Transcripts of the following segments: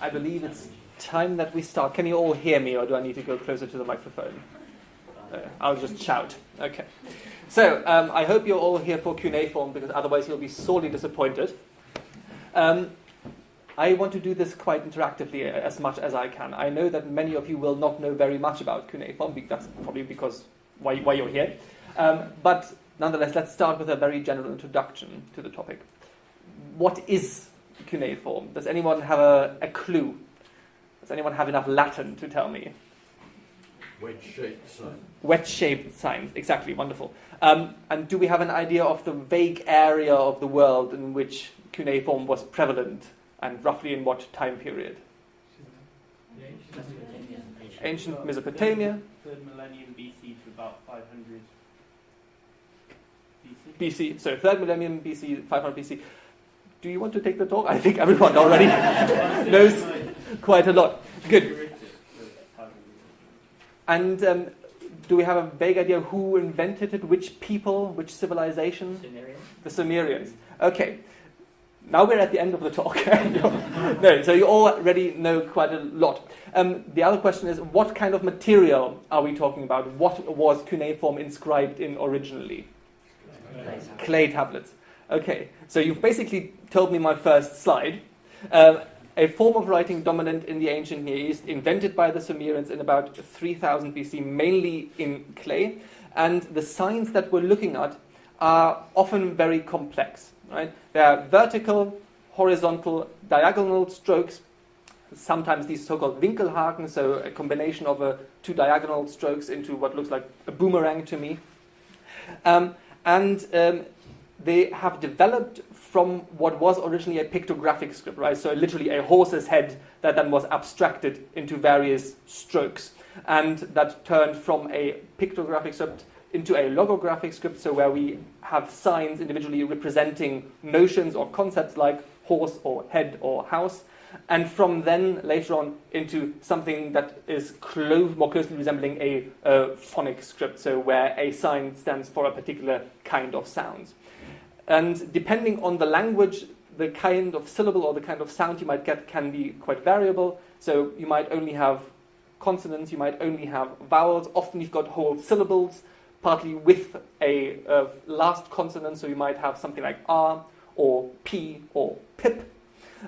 I believe it's time that we start. Can you all hear me, or do I need to go closer to the microphone? I'll just shout. Okay. So, I hope you're all here for cuneiform, because otherwise you'll be sorely disappointed. I want to do this quite interactively as much as I can. I know that many of you will not know very much about cuneiform. That's probably because why you're here. But nonetheless, let's start with a very general introduction to the topic. What is cuneiform? Does anyone have a clue? Does anyone have enough Latin to tell me? Wedge-shaped sign. Wedge-shaped signs, exactly, wonderful. And do we have an idea of the vague area of the world in which cuneiform was prevalent, and roughly in what time period? Ancient Mesopotamia. 3rd millennium BC to about 500 BC. So 3rd millennium BC, 500 BC. Do you want to take the talk? I think everyone already knows quite a lot. Good. And do we have a vague idea who invented it? Which people? Which civilization? Sumerians. The Sumerians. Okay. Now we're at the end of the talk. No, so you already know quite a lot. The other question is, what kind of material are we talking about? What was cuneiform inscribed in originally? Clay tablets. Okay, so you've basically told me my first slide. A form of writing dominant in the ancient Near East, invented by the Sumerians in about 3000 BC, mainly in clay. And the signs that we're looking at are often very complex. Right? There are vertical, horizontal, diagonal strokes. Sometimes these so-called Winkelhaken, so a combination of two diagonal strokes into what looks like a boomerang to me. They have developed from what was originally a pictographic script, right? So literally a horse's head that then was abstracted into various strokes. And that turned from a pictographic script into a logographic script, so where we have signs individually representing notions or concepts like horse or head or house, and from then later on into something that is more closely resembling a phonic script, so where a sign stands for a particular kind of sounds. And depending on the language, the kind of syllable or the kind of sound you might get can be quite variable. So you might only have consonants, you might only have vowels. Often you've got whole syllables, partly with a last consonant, so you might have something like R or P or pip.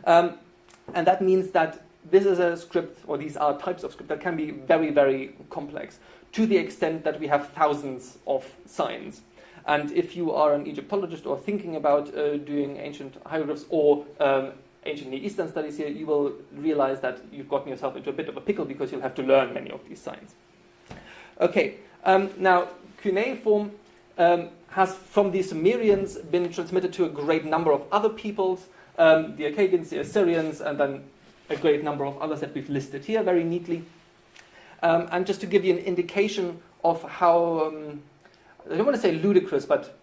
And that means that this is a script, or these are types of script that can be very, very complex, to the extent that we have thousands of signs. And if you are an Egyptologist or thinking about doing ancient hieroglyphs or ancient Near Eastern studies here, you will realize that you've gotten yourself into a bit of a pickle because you'll have to learn many of these signs. Okay, now cuneiform has from the Sumerians been transmitted to a great number of other peoples, the Akkadians, the Assyrians, and then a great number of others that we've listed here very neatly. And just to give you an indication of how, I don't want to say ludicrous, but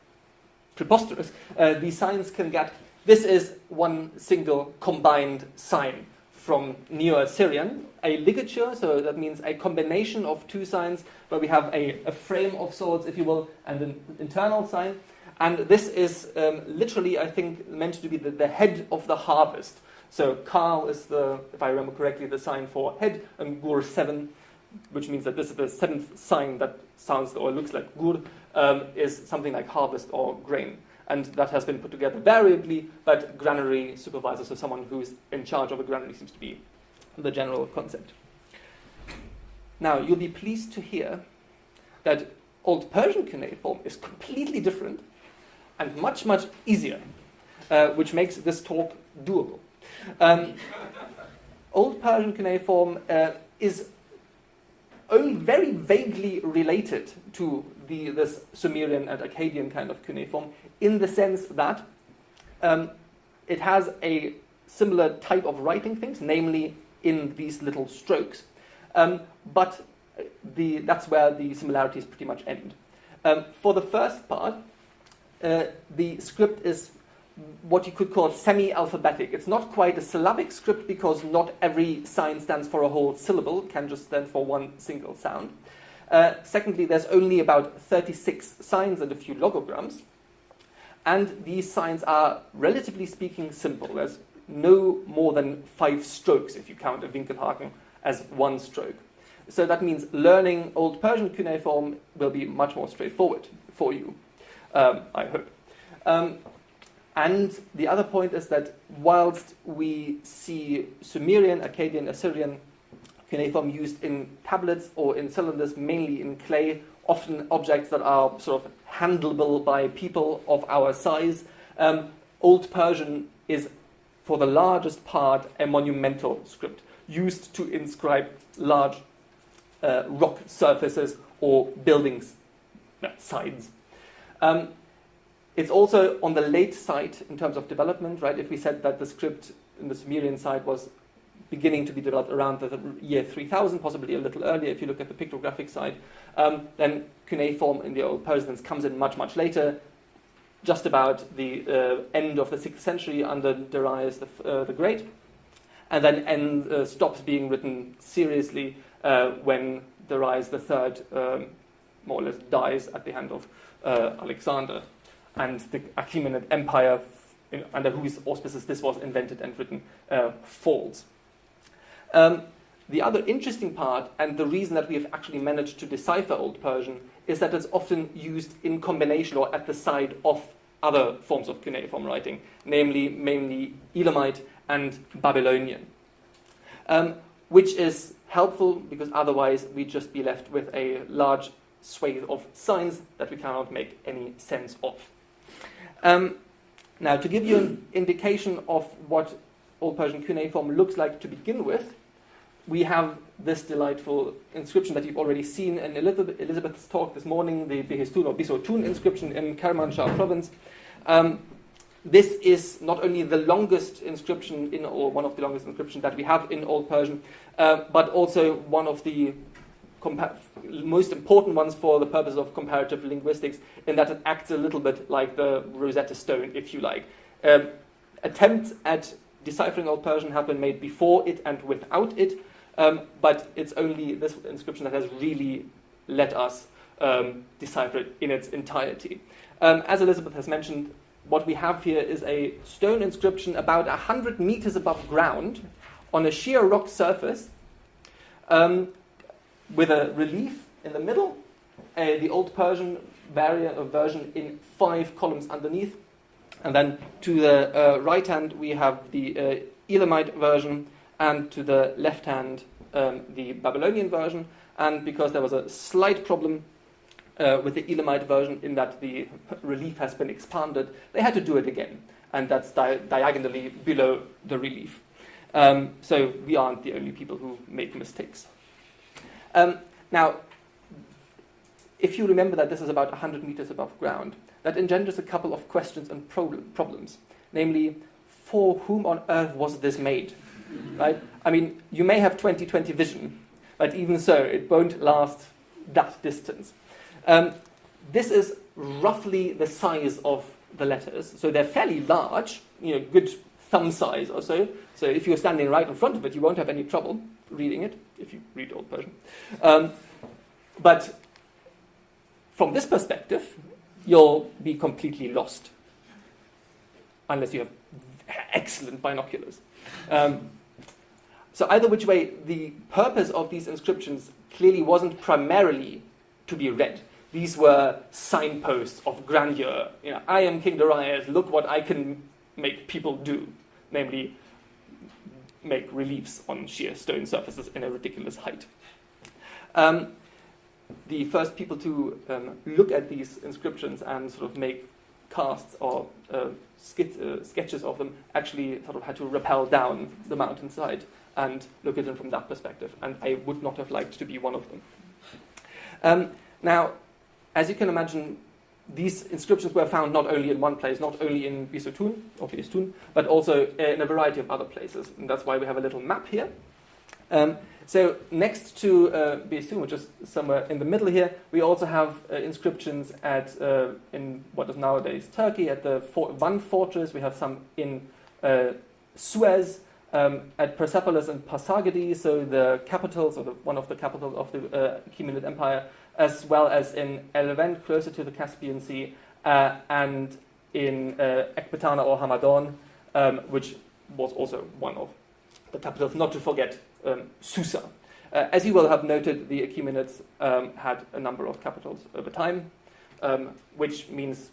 preposterous, these signs can get, this is one single combined sign from Neo-Assyrian, a ligature, so that means a combination of two signs where we have a frame of sorts, if you will, and an internal sign. And this is literally, I think, meant to be the head of the harvest. So Ka is if I remember correctly, the sign for head, and Gur 7, which means that this is the seventh sign that sounds or looks like Gur, is something like harvest or grain. And that has been put together variably, but granary supervisor, so someone who's in charge of a granary, seems to be the general concept. Now, you'll be pleased to hear that Old Persian cuneiform is completely different and much, much easier, which makes this talk doable. Old Persian cuneiform is only very vaguely related to this Sumerian and Akkadian kind of cuneiform, in the sense that it has a similar type of writing things, namely in these little strokes. But that's where the similarities pretty much end. For the first part, the script is what you could call semi-alphabetic. It's not quite a syllabic script because not every sign stands for a whole syllable, it can just stand for one single sound. Secondly, there's only about 36 signs and a few logograms. And these signs are, relatively speaking, simple. There's no more than 5 strokes if you count a Winkelhaken as 1 stroke. So that means learning Old Persian cuneiform will be much more straightforward for you, I hope. And the other point is that whilst we see Sumerian, Akkadian, Assyrian cuneiform used in tablets or in cylinders, mainly in clay, often objects that are sort of handleable by people of our size, Old Persian is, for the largest part, a monumental script used to inscribe large rock surfaces or buildings sides. It's also on the late side in terms of development, right? If we said that the script in the Sumerian side was beginning to be developed around the year 3000, possibly a little earlier if you look at the pictographic side, then cuneiform in the Old Persians comes in much, much later, just about the end of the 6th century under Darius the Great, and then stops being written seriously when Darius III more or less dies at the hand of Alexander, and the Achaemenid Empire, under whose auspices this was invented and written, falls. The other interesting part, and the reason that we have actually managed to decipher Old Persian, is that it's often used in combination or at the side of other forms of cuneiform writing, namely mainly Elamite and Babylonian, which is helpful because otherwise we'd just be left with a large swathe of signs that we cannot make any sense of. Now, to give you an indication of what Old Persian cuneiform looks like to begin with, we have this delightful inscription that you've already seen in Elizabeth's talk this morning, the Behistun or Bisotun inscription in Kermanshah province. This is not only the longest inscription or one of the longest inscriptions that we have in Old Persian, but also one of the most important ones for the purpose of comparative linguistics, in that it acts a little bit like the Rosetta Stone, if you like. Attempts at deciphering Old Persian have been made before it and without it, but it's only this inscription that has really let us decipher it in its entirety. As Elizabeth has mentioned, what we have here is a stone inscription about 100 meters above ground on a sheer rock surface, with a relief in the middle, the Old Persian version in 5 columns underneath, and then to the right hand we have the Elamite version, and to the left hand the Babylonian version. And because there was a slight problem with the Elamite version in that the relief has been expanded, they had to do it again, and that's diagonally below the relief. So we aren't the only people who make mistakes. Now, if you remember that this is about 100 meters above ground, that engenders a couple of questions and problems. Namely, for whom on earth was this made? Right? I mean, you may have 20/20 vision, but even so, it won't last that distance. This is roughly the size of the letters, so they're fairly large, good thumb size or so. So if you're standing right in front of it, you won't have any trouble reading it, if you read Old Persian. But from this perspective, you'll be completely lost, unless you have excellent binoculars. So either which way, the purpose of these inscriptions clearly wasn't primarily to be read. These were signposts of grandeur. I am King Darius, look what I can make people do, namely make reliefs on sheer stone surfaces in a ridiculous height. The first people to look at these inscriptions and sort of make casts or sketches of them actually sort of had to rappel down the mountainside and look at them from that perspective, and I would not have liked to be one of them. Now, as you can imagine, these inscriptions were found not only in one place, not only in Bisotun, or Behistun, but also in a variety of other places, and that's why we have a little map here. So next to Behistun, which is somewhere in the middle here, we also have inscriptions in what is nowadays Turkey, at the Van fortress. We have some in Suez, at Persepolis and Pasargadae, so the capitals, or one of the capitals of the Achaemenid Empire, as well as in Elven, closer to the Caspian Sea, and in Ekbatana or Hamadan, which was also one of the capitals, not to forget Susa. As you will have noted, the Achaemenids had a number of capitals over time, which means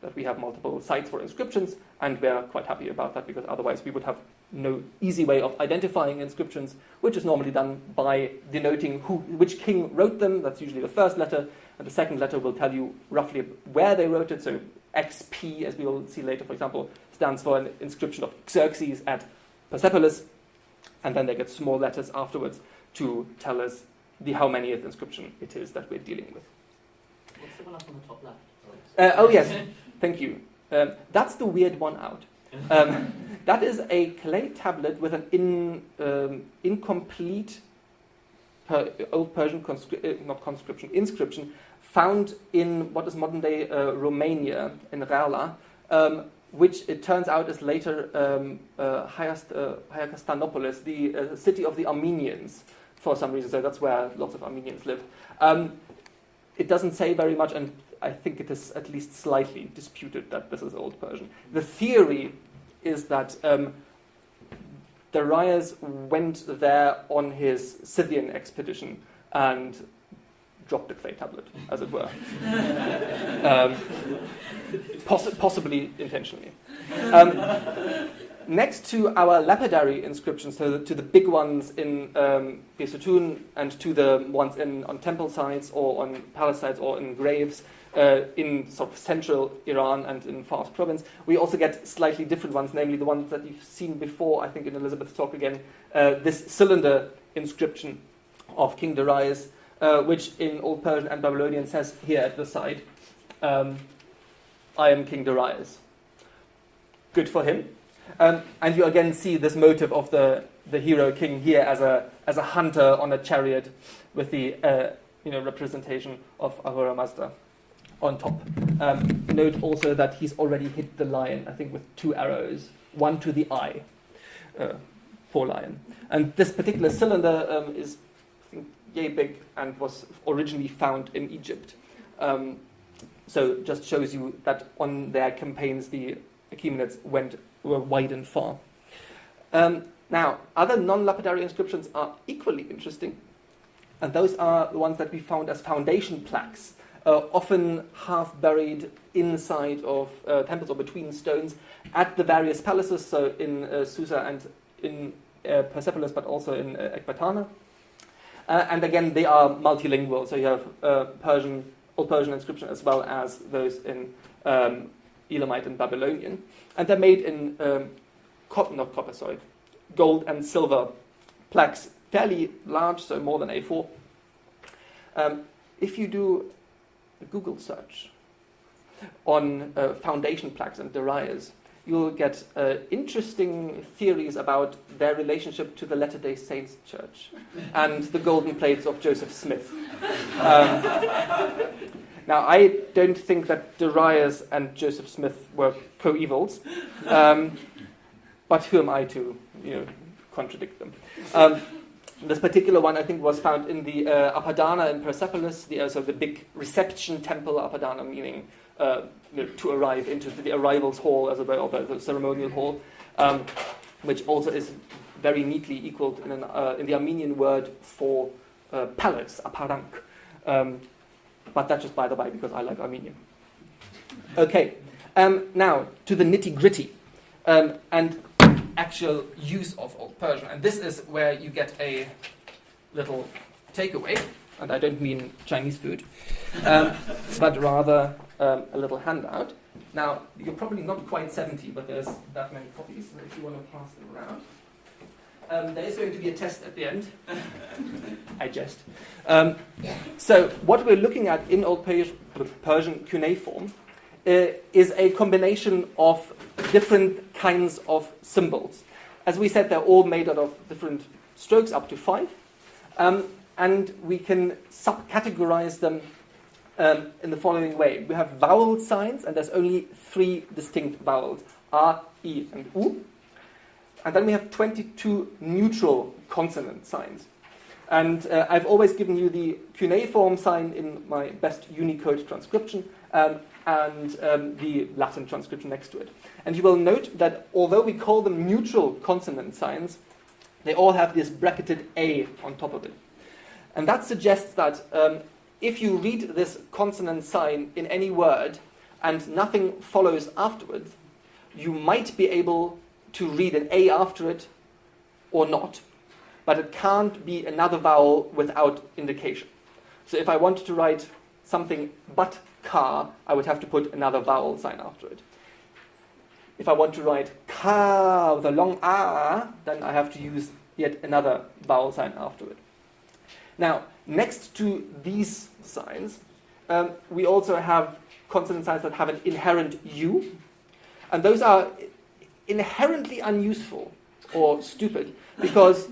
that we have multiple sites for inscriptions, and we're quite happy about that, because otherwise we would have no easy way of identifying inscriptions, which is normally done by denoting which king wrote them. That's usually the first letter, and the second letter will tell you roughly where they wrote it. So XP, as we will see later, for example, stands for an inscription of Xerxes at Persepolis, and then they get small letters afterwards to tell us how manyth inscription it is that we're dealing with. What's the one up on the top left? Oh yes, thank you. That's the weird one out. That is a clay tablet with an incomplete Old Persian inscription found in what is modern-day Romania, in Rala, which it turns out is later Hyakastanopolis, the city of the Armenians, for some reason. So that's where lots of Armenians live. It doesn't say very much, and I think it is at least slightly disputed that this is Old Persian. The theory is that Darius went there on his Scythian expedition and dropped the clay tablet, as it were. Possibly intentionally. Next to our lapidary inscriptions, so to the big ones in Besutun and to the ones on temple sites or on palace sites or in graves in sort of central Iran and in Fars province, we also get slightly different ones, namely the ones that you've seen before, I think in Elizabeth's talk again, this cylinder inscription of King Darius, which in Old Persian and Babylonian says here at the side, I am King Darius. Good for him. And you again see this motive of the hero king here as a hunter on a chariot with the representation of Ahura Mazda on top. Note also that he's already hit the lion, I think with 2 arrows, one to the eye. Poor lion. And this particular cylinder is, I think, yay big and was originally found in Egypt. So just shows you that on their campaigns the Achaemenids were wide and far. Now, other non-lapidary inscriptions are equally interesting, and those are the ones that we found as foundation plaques, often half buried inside of temples or between stones at the various palaces, so in Susa and in Persepolis, but also in Ecbatana. And again, they are multilingual, so you have Old Persian inscription as well as those in Elamite and Babylonian. And they're made in gold and silver plaques, fairly large, so more than A4. If you do a Google search on foundation plaques and Darius, you'll get interesting theories about their relationship to the Latter-day Saints Church and the golden plates of Joseph Smith. Now, I don't think that Darius and Joseph Smith were co-evils, but who am I to, contradict them? This particular one, I think, was found in the Apadana in Persepolis, the big reception temple, Apadana meaning to arrive into the arrivals hall, as or the ceremonial hall, which also is very neatly equaled in the Armenian word for palace, aparank. But that's just by the by, because I like Armenian. Okay, now to the nitty-gritty and actual use of Old Persian. And this is where you get a little takeaway, and I don't mean Chinese food, but rather a little handout. Now, you're probably not quite 70, but there's that many copies, so if you want to pass them around. There is going to be a test at the end. I jest. So what we're looking at in Old Persian cuneiform is a combination of different kinds of symbols. As we said, they're all made out of different strokes, up to 5. And we can subcategorize them in the following way. We have vowel signs, and there's only 3 distinct vowels, R, E, and U. And then we have 22 neutral consonant signs. And I've always given you the cuneiform sign in my best Unicode transcription and the Latin transcription next to it. And you will note that although we call them neutral consonant signs, they all have this bracketed A on top of it. And that suggests that if you read this consonant sign in any word and nothing follows afterwards, you might be able to read an A after it or not, but it can't be another vowel without indication. So if I wanted to write something but ka, I would have to put another vowel sign after it. If I want to write ka with a long a, then I have to use yet another vowel sign after it. Now, next to these signs, we also have consonant signs that have an inherent U, and those are inherently unuseful or stupid, because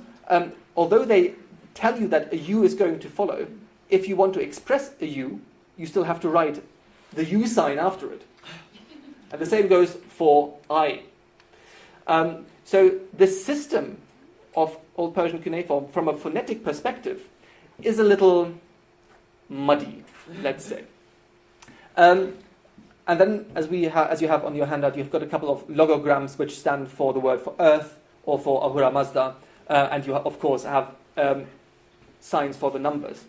although they tell you that a U is going to follow, if you want to express a U, you still have to write the U sign after it. And the same goes for I. So this system of Old Persian Cuneiform, from a phonetic perspective, is a little muddy, let's say. And then, as you have on your handout, you've got a couple of logograms which stand for the word for earth or for Ahura Mazda, and you, of course, have signs for the numbers.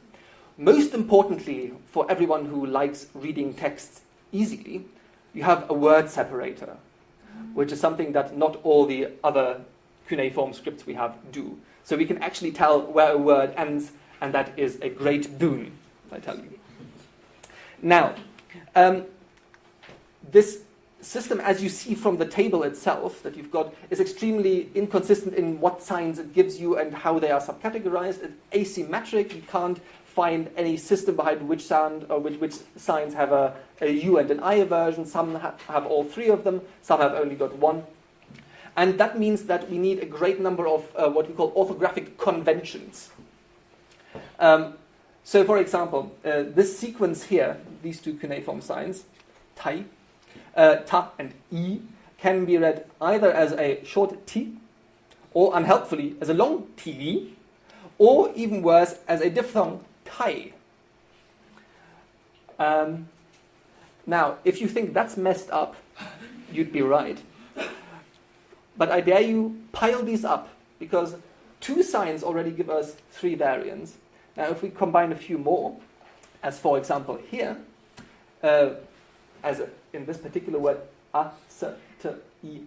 Most importantly, for everyone who likes reading texts easily, you have a word separator, which is something that not all the other cuneiform scripts we have do. So we can actually tell where a word ends, and that is a great boon, I tell you. Now, this system, as you see from the table itself that you've got, is extremely inconsistent in what signs it gives you and how they are subcategorized. It's asymmetric. You can't find any system behind which sound or which signs have a U and an I version. Some have all three of them. Some have only got one. And that means that we need a great number of what we call orthographic conventions. So, for example, this sequence here, these two cuneiform signs, tai, ta and I, can be read either as a short T, or unhelpfully as a long T, or even worse, as a diphthong tai. Now, if you think that's messed up, you'd be right. But I dare you pile these up, because two signs already give us three variants. Now, if we combine a few more, as for example here, in this particular word, a, s, t, I,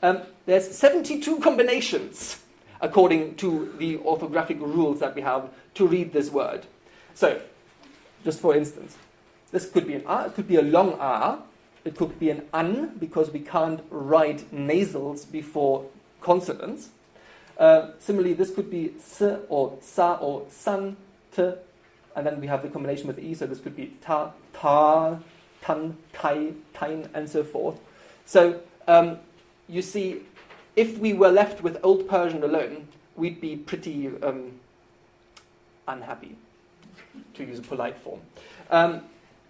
y, there's 72 combinations, according to the orthographic rules that we have, to read this word. So, just for instance, this could be an a, it could be a long a, it could be an an, because we can't write nasals before consonants. Similarly, this could be s or sa or san, t, and then we have the combination with e, so this could be ta, ta, tan, tai, tain, and so forth. So, you see, if we were left with Old Persian alone, we'd be pretty unhappy, to use a polite form.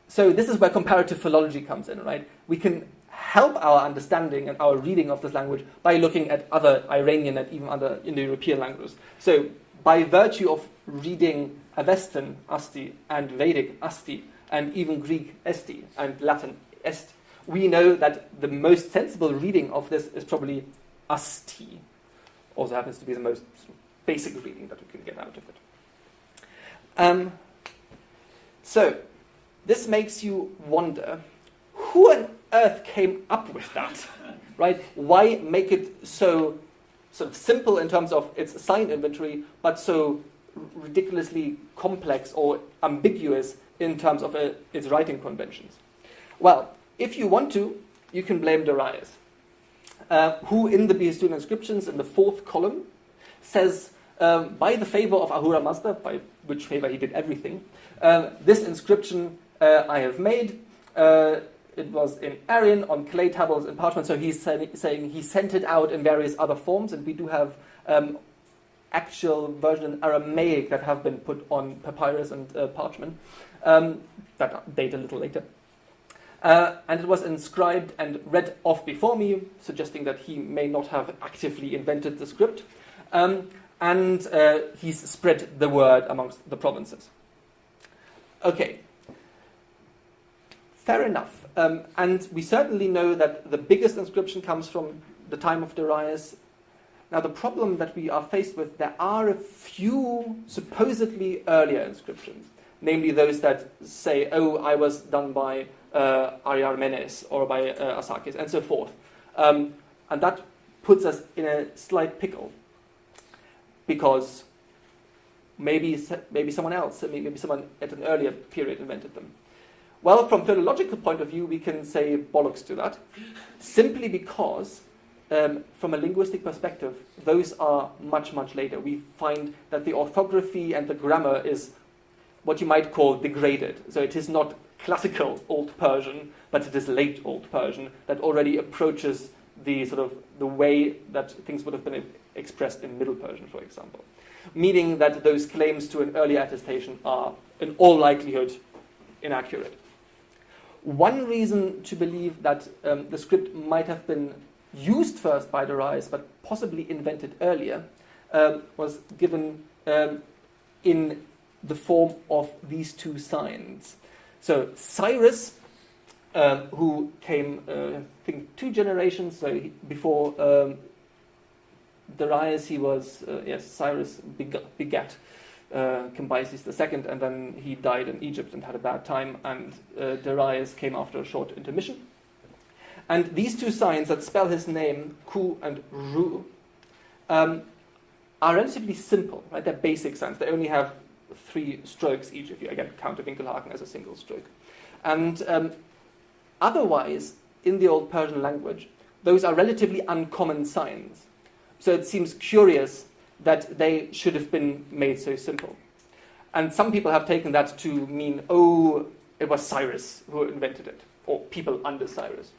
So this is where comparative philology comes in, right? We can help our understanding and our reading of this language by looking at other Iranian and even other Indo-European languages. So by virtue of reading Avestan asti and Vedic asti and even Greek esti and Latin est, we know that the most sensible reading of this is probably asti. Also happens to be the most sort of basic reading that we can get out of it. So this makes you wonder, who on earth came up with that, right? Why make it so sort of simple in terms of its sign inventory, but so ridiculously complex or ambiguous in terms of its writing conventions? Well, if you want to, you can blame Darius, who in the Behistun inscriptions in the fourth column says, by the favor of Ahura Mazda, by which favor he did everything, this inscription I have made. It was in Aryan, on clay tablets and parchment, so he's saying he sent it out in various other forms, and we do have actual version in Aramaic that have been put on papyrus and parchment, that date a little later. And it was inscribed and read off before me, suggesting that he may not have actively invented the script, and he's spread the word amongst the provinces. Okay. fair enough. And we certainly know that the biggest inscription comes from the time of Darius. Now, the problem that we are faced with, there are a few supposedly earlier inscriptions, namely those that say, oh, I was done by Achaemenid or by Asakis, and so forth. And that puts us in a slight pickle, because maybe someone else, maybe someone at an earlier period invented them. Well, from philological point of view, we can say bollocks to that, simply because from a linguistic perspective, those are much, much later. We find that the orthography and the grammar is what you might call degraded. So it is not classical Old Persian, but it is late Old Persian that already approaches the sort of the way that things would have been expressed in Middle Persian, for example. Meaning that those claims to an earlier attestation are, in all likelihood, inaccurate. One reason to believe that the script might have been used first by Darius, but possibly invented earlier, was given in the form of these two signs. So Cyrus, who came, I think, 2 generations, so before Darius, he was, Cyrus begat Cambyses II, and then he died in Egypt and had a bad time, and Darius came after a short intermission. And these two signs that spell his name, Ku and Ru, are relatively simple, right? They're basic signs. They only have 3 strokes each, if you, again, count a Winkelhaken as a single stroke. And otherwise, in the Old Persian language, those are relatively uncommon signs. So it seems curious that they should have been made so simple. And some people have taken that to mean, oh, it was Cyrus who invented it, or people under Cyrus.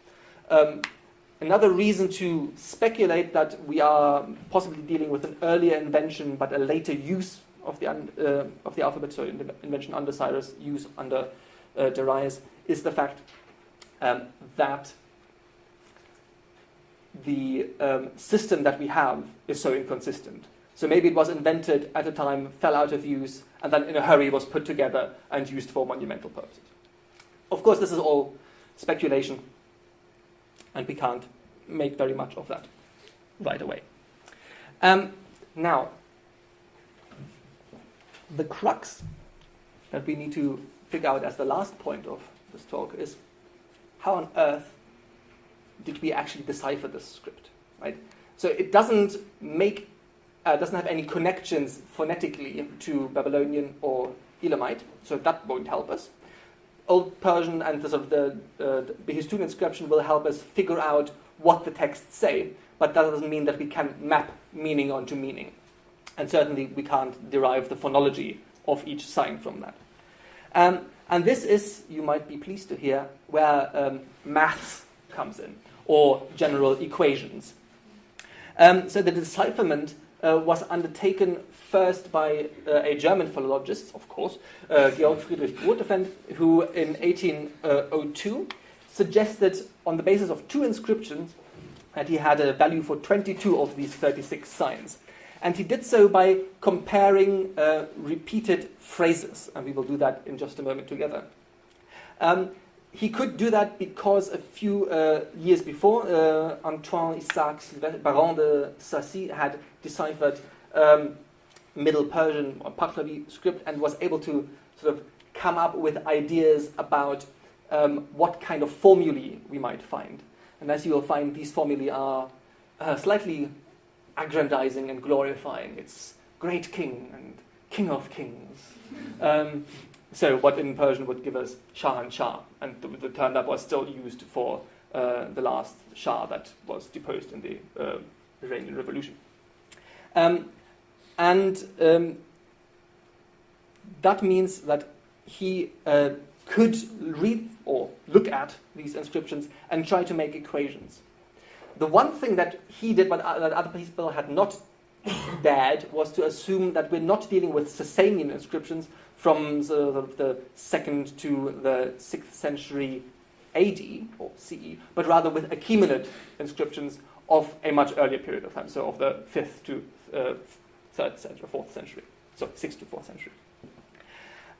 Another reason to speculate that we are possibly dealing with an earlier invention but a later use of the alphabet, so invention under Cyrus, use under Darius, is the fact that the system that we have is so inconsistent. So maybe it was invented at a time, fell out of use, and then in a hurry was put together and used for monumental purposes. Of course, this is all speculation, and we can't make very much of that right away. Now, the crux that we need to figure out as the last point of this talk is how on earth did we actually decipher this script, right? So it doesn't have any connections phonetically to Babylonian or Elamite, so that won't help us. Old Persian and the Behistun inscription will help us figure out what the texts say, but that doesn't mean that we can map meaning onto meaning. And certainly we can't derive the phonology of each sign from that. And this is, you might be pleased to hear, where maths comes in, or general equations. So the decipherment was undertaken first by a German philologist, of course, Georg Friedrich Grotefend, who in 1802 suggested, on the basis of 2 inscriptions, that he had a value for 22 of these 36 signs. And he did so by comparing repeated phrases, and we will do that in just a moment together. He could do that because a few years before, Antoine Isaac Baron de Sacy had deciphered Middle Persian or Pahlavi script and was able to sort of come up with ideas about what kind of formulae we might find. And as you will find, these formulae are slightly aggrandizing and glorifying. It's great king and king of kings. So what in Persian would give us Shahanshah, and the term that was still used for the last Shah that was deposed in the Iranian Revolution. That means that he could read or look at these inscriptions and try to make equations. The one thing that he did, but that other people had not dared, was to assume that we're not dealing with Sasanian inscriptions from the 2nd to the 6th century AD or CE, but rather with Achaemenid inscriptions of a much earlier period of time, so of the 5th to 3rd century, 4th century, so 6th to 4th century.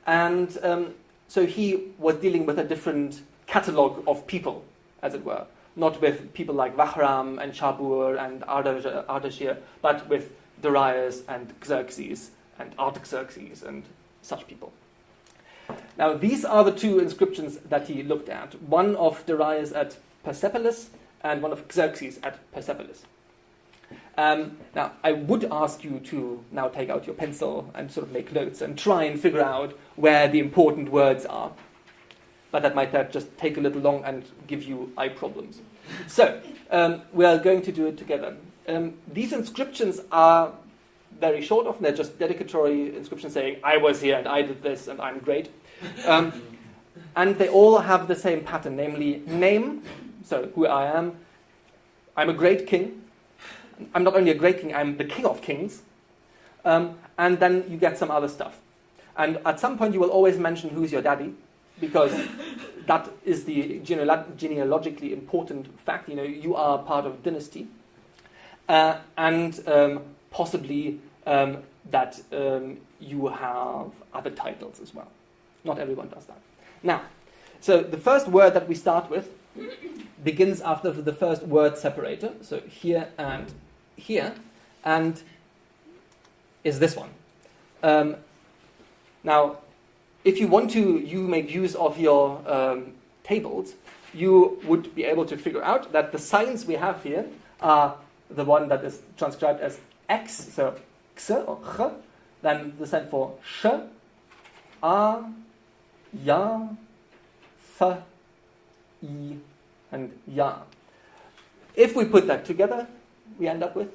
And so he was dealing with a different catalogue of people, as it were. Not with people like Bahram and Shabur and Ardashir, but with Darius and Xerxes and Artaxerxes and such people. Now, these are the two inscriptions that he looked at. One of Darius at Persepolis and one of Xerxes at Persepolis. Now, I would ask you to now take out your pencil and sort of make notes and try and figure out where the important words are. But that might just take a little long and give you eye problems. So, we are going to do it together. These inscriptions are very short often. They're just dedicatory inscriptions saying, I was here and I did this and I'm great. And they all have the same pattern, namely name, so who I am. I'm a great king. I'm not only a great king, I'm the king of kings. And then you get some other stuff. And at some point you will always mention who's your daddy, because that is the genealogically important fact. You know, you are part of a dynasty. And possibly that you have other titles as well. Not everyone does that. Now, so the first word that we start with begins after the first word separator. So here and is this one. Now, if you want to make use of your tables, you would be able to figure out that the signs we have here are the one that is transcribed as X, so X or Ch, then the sign for Sh, A, Ya, Th, I, and Ya. If we put that together, we end up with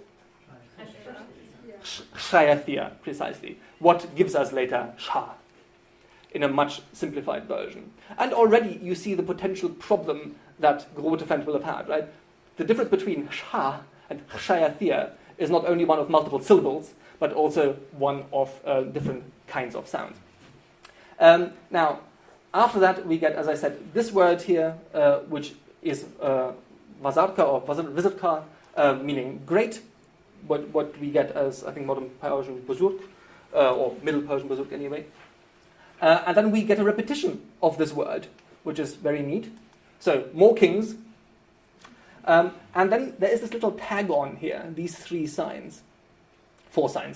Shayathia, precisely. What gives us later Shah, in a much simplified version. And already you see the potential problem that Grotefend will have had, right? The difference between Shah and Shayathia is not only one of multiple syllables, but also one of different kinds of sounds. Now, after that, we get, as I said, this word here, which is Vazarka or Vizarka, meaning great. What we get as, I think, modern Persian Buzurg, or Middle Persian Buzurg anyway. And then we get a repetition of this word, which is very neat. So, more kings. And then there is this little tag on here, these 4 signs,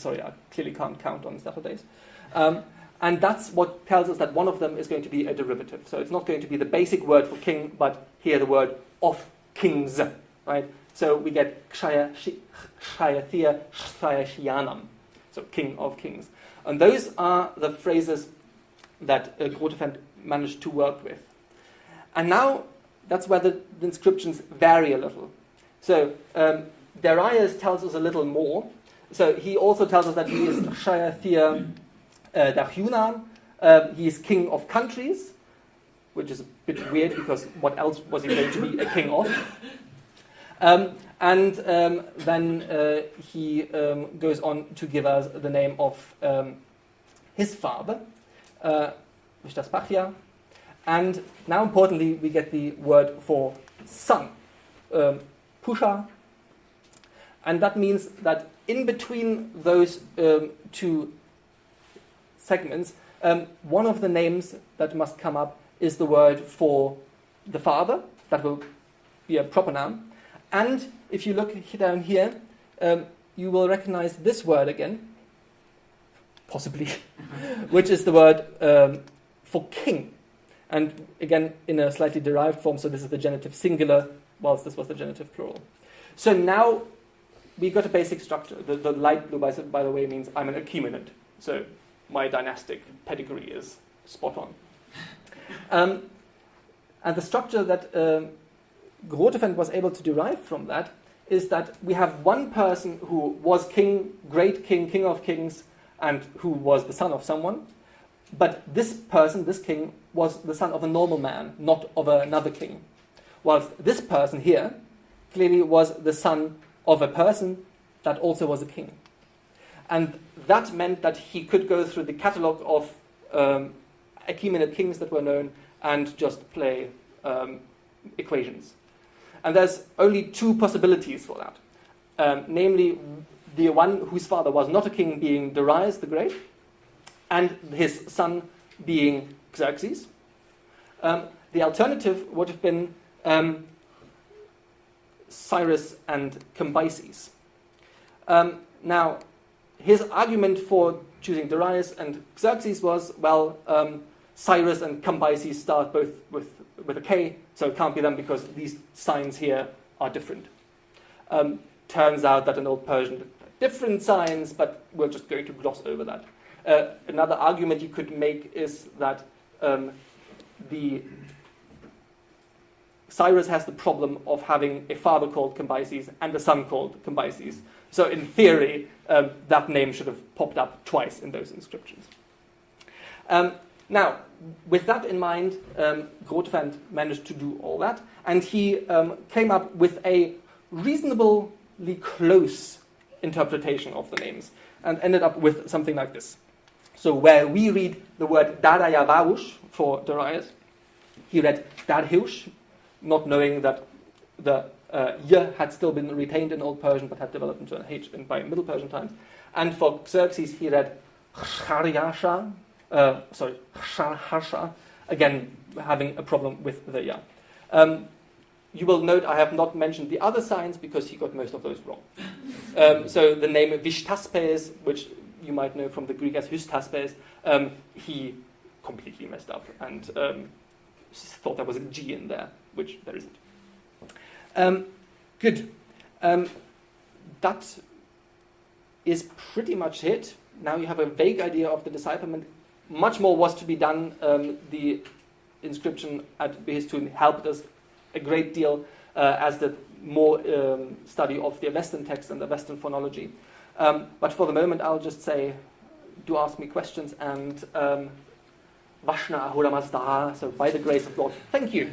sorry, I clearly can't count on Saturdays. And that's what tells us that one of them is going to be a derivative. So it's not going to be the basic word for king, but here the word of kings, right? So we get Shayathia, Shayashianam, so king of kings. And those are the phrases that Grotefend managed to work with. And now that's where the inscriptions vary a little. So Darius tells us a little more. So he also tells us that he is Shayathia Dahyunan. He is king of countries, which is a bit weird because what else was he going to be a king of? And then he goes on to give us the name of his father, Vishtaspachya. And now, importantly, we get the word for son, Pusha. And that means that in between those 2 segments, one of the names that must come up is the word for the father. That will be a proper noun. And if you look down here, you will recognize this word again, possibly, which is the word for king. And again, in a slightly derived form, so this is the genitive singular, whilst this was the genitive plural. So now we got a basic structure. The light blue, by the way, means I'm an Achaemenid. So my dynastic pedigree is spot on. And the structure that Grotefend was able to derive from that is that we have one person who was king, great king, king of kings, and who was the son of someone. But this person, this king, was the son of a normal man, not of another king. Whilst this person here clearly was the son of a person that also was a king. And that meant that he could go through the catalogue of Achaemenid kings that were known and just play equations. And there's only 2 possibilities for that. Namely, the one whose father was not a king being Darius the Great, and his son being Xerxes. The alternative would have been Cyrus and Cambyses. Now, his argument for choosing Darius and Xerxes was, well, Cyrus and Cambyses start both with a K, so it can't be them because these signs here are different. Turns out that in Old Persian there are different signs, but we're just going to gloss over that. Another argument you could make is that the Cyrus has the problem of having a father called Cambyses and a son called Cambyses. So in theory, that name should have popped up twice in those inscriptions. Now, with that in mind, Grotefend managed to do all that, and he came up with a reasonably close interpretation of the names, and ended up with something like this. So where we read the word Darayavarush for Darius, he read Darhiush, not knowing that the Y had still been retained in Old Persian but had developed into an H by Middle Persian times. And for Xerxes, he read Ksharyasha, Ksharhasha, again having a problem with the Ya. You will note I have not mentioned the other signs because he got most of those wrong. So the name Vishtaspes, which you might know from the Greek as Hystaspes, he completely messed up and thought there was a G in there, which there isn't. Good. That is pretty much it. Now you have a vague idea of the decipherment. Much more was to be done. The inscription at Behistun helped us a great deal as the more study of the Western text and the Western phonology. But for the moment, I'll just say, do ask me questions, and Vashna Ahura Mazda, so by the grace of God, thank you.